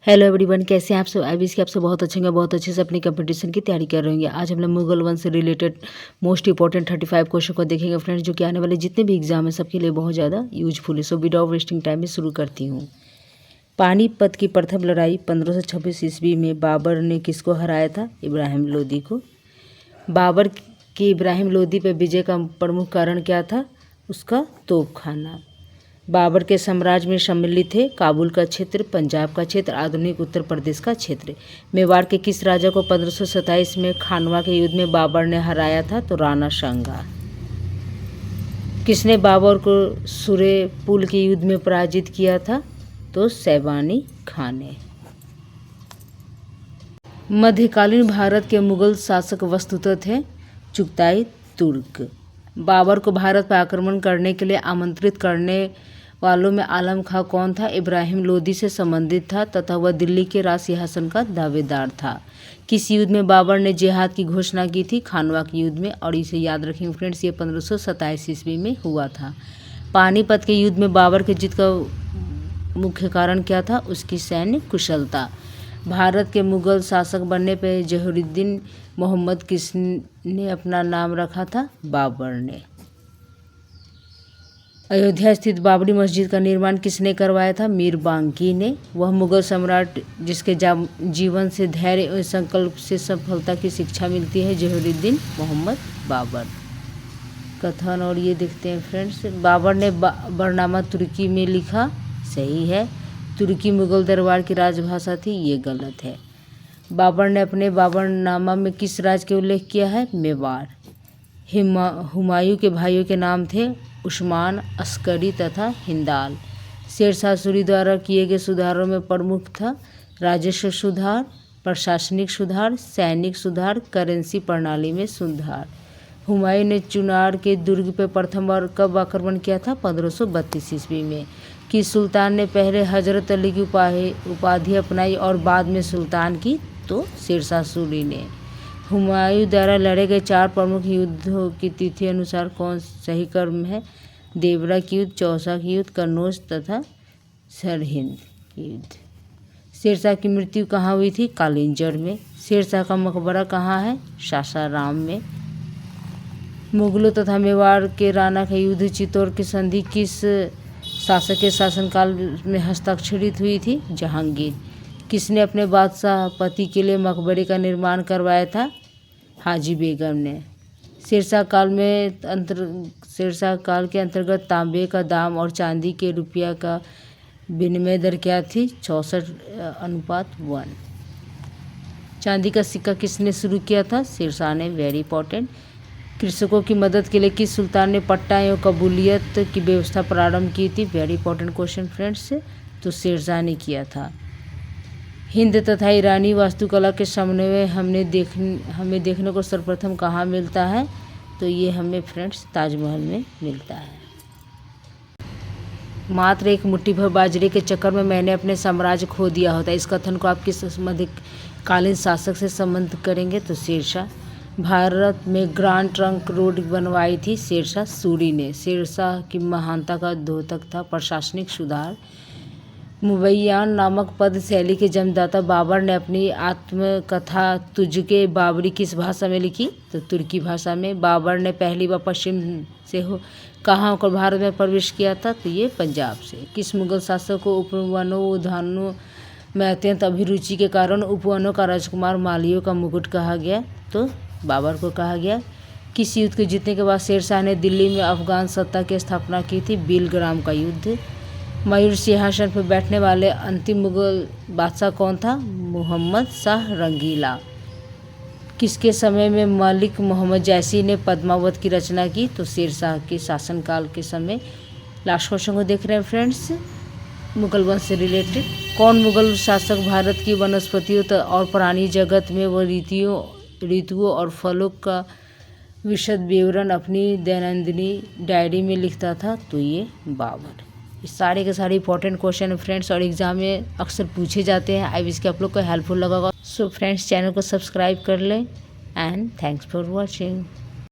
Hello everyone, कैसे हैं आप सब। आई के आप सब बहुत अच्छे होंगे, बहुत अच्छे से अपनी कंपटीशन की तैयारी कर रहे होंगे। आज हम लोग मुगल वंश से रिलेटेड मोस्ट इंपॉर्टेंट 35 क्वेश्चन को देखेंगे फ्रेंड्स, जो कि आने वाले जितने भी एग्जाम है सबके लिए बहुत ज़्यादा यूजफुल है। सो विदाउट वेस्टिंग टाइम में शुरू करती हूँ। पानीपत की प्रथम लड़ाई 1526 ईस्वी में बाबर ने किसको हराया था? इब्राहिम लोदी को। बाबर की इब्राहिम लोदी पर विजय का प्रमुख कारण क्या था? उसका तोपखाना। बाबर के साम्राज्य में सम्मिलित थे काबुल का क्षेत्र, पंजाब का क्षेत्र, आधुनिक उत्तर प्रदेश का क्षेत्र। मेवाड़ के किस राजा को 1527 में खानवा के युद्ध में बाबर ने हराया था? तो राणा सांगा। किसने बाबर को सुरे-पुल के युद्ध में पराजित किया था? तो सैबानी खां ने। मध्यकालीन भारत के मुगल शासक वस्तुतः थे चुगताई तुर्क। बाबर को भारत पर आक्रमण करने के लिए आमंत्रित करने वालों में आलम खां कौन था? इब्राहिम लोदी से संबंधित था तथा वह दिल्ली के राज सिंहासन का दावेदार था। किस युद्ध में बाबर ने जिहाद की घोषणा की थी? खानवा के युद्ध में। और इसे याद रखेंगे फ्रेंड्स, ये 1527 ईस्वी में हुआ था। पानीपत के युद्ध में बाबर की जीत का मुख्य कारण क्या था? उसकी सैन्य कुशलता। भारत के मुगल शासक बनने पर जहुरुद्दीन मोहम्मद किसने अपना नाम रखा था? बाबर ने। अयोध्या स्थित बाबरी मस्जिद का निर्माण किसने करवाया था? मीर बांकी ने। वह मुगल सम्राट जिसके जीवन से धैर्य और संकल्प से सफलता की शिक्षा मिलती है? जहुरुद्दीन मोहम्मद बाबर। कथन और ये देखते हैं फ्रेंड्स। बाबर ने बरनामा तुर्की में लिखा, सही है। तुर्की मुगल दरबार की राजभाषा थी, ये गलत है। बाबर ने अपने बाबरनामा में किस राज के उल्लेख किया है? मेवाड़। हुमायूं के भाइयों के नाम थे उस्मान, अस्करी तथा हिंदाल। शेरशाह सूरी द्वारा किए गए सुधारों में प्रमुख था राजस्व सुधार, प्रशासनिक सुधार, सैनिक सुधार, करेंसी प्रणाली में सुधार। हुमायूं ने चुनार के दुर्ग पर प्रथम बार कब आक्रमण किया था? 1532 ईस्वी में। किस सुल्तान ने पहले हजरत अली की उपाधि अपनाई और बाद में सुल्तान की? तो शेरशाह सूरी ने। हुमायूं द्वारा लड़े गए 4 प्रमुख युद्धों की तिथि अनुसार कौन सही क्रम है? देवरा की युद्ध, चौसा की युद्ध, कन्नौज तथा सरहिंद की युद्ध। शेरशाह की मृत्यु कहाँ हुई थी? कालिंजर में। शेरशाह का मकबरा कहाँ है? सासाराम में। मुगलों तथा मेवाड़ के राणा के युद्ध चित्तौड़ की संधि किस शासक के शासनकाल में हस्ताक्षरित हुई थी? जहांगीर। किसने अपने बादशाह पति के लिए मकबरे का निर्माण करवाया था? हाजी बेगम ने। शेरशाह काल के अंतर्गत तांबे का दाम और चांदी के रुपया का विनिमय दर क्या थी? 64:1। चांदी का सिक्का किसने शुरू किया था? शेरशाह ने। Very important. कृषकों की मदद के लिए किस सुल्तान ने पट्टा एवं कबूलियत की व्यवस्था प्रारंभ की थी? Very important question friends. तो शेरशाह ने किया था। हिंद तथा ईरानी वास्तुकला के समन्वय हमें देखने को सर्वप्रथम कहाँ मिलता है? तो ये हमें फ्रेंड्स ताजमहल में मिलता है। मात्र एक मुट्ठी भर बाजरे के चक्कर में मैंने अपने साम्राज्य खो दिया होता। इस कथन को आप किस मध्यकालीन शासक से संबंधित करेंगे? तो शेरशाह। भारत में ग्रांड ट्रंक रोड बनवाई थी? शेरशाह सूरी ने। शेरशाह की महानता का द्योतक था प्रशासनिक सुधार। मुबैयान नामक पद शैली के जन्मदाता बाबर ने अपनी आत्मकथा तुझके बाबरी किस भाषा में लिखी? तो तुर्की भाषा में। बाबर ने पहली बार पश्चिम से कहाँ होकर भारत में प्रवेश किया था? तो ये पंजाब से। किस मुगल शासक को उपवनों उद्यानों में अत्यंत अभिरुचि के कारण उपवनों का राजकुमार मालियों का मुकुट कहा गया? तो बाबर को कहा गया। किस युद्ध के जीतने के बाद शेरशाह ने दिल्ली में अफगान सत्ता की स्थापना की थी? बिलग्राम का युद्ध। मयूर सिंहासन पर बैठने वाले अंतिम मुगल बादशाह कौन था? मोहम्मद शाह रंगीला। किसके समय में मलिक मोहम्मद जैसी ने पद्मावत की रचना की? तो शेरशाह के शासनकाल के समय। लास्ट क्वेश्चन को देख रहे हैं फ्रेंड्स, मुगल वंश से रिलेटेड। कौन मुगल शासक भारत की वनस्पतियों और प्राणी जगत में व ऋतुओं और फलों का विशद विवरण अपनी दैनंदिनी डायरी में लिखता था? तो ये बाबर। सारे के सारे इंपॉर्टेंट क्वेश्चन फ्रेंड्स और एग्जाम में अक्सर पूछे जाते हैं। आई विश कि आप लोग को हेल्पफुल लगा होगा। सो फ्रेंड्स, चैनल को सब्सक्राइब कर लें एंड थैंक्स फॉर वॉचिंग।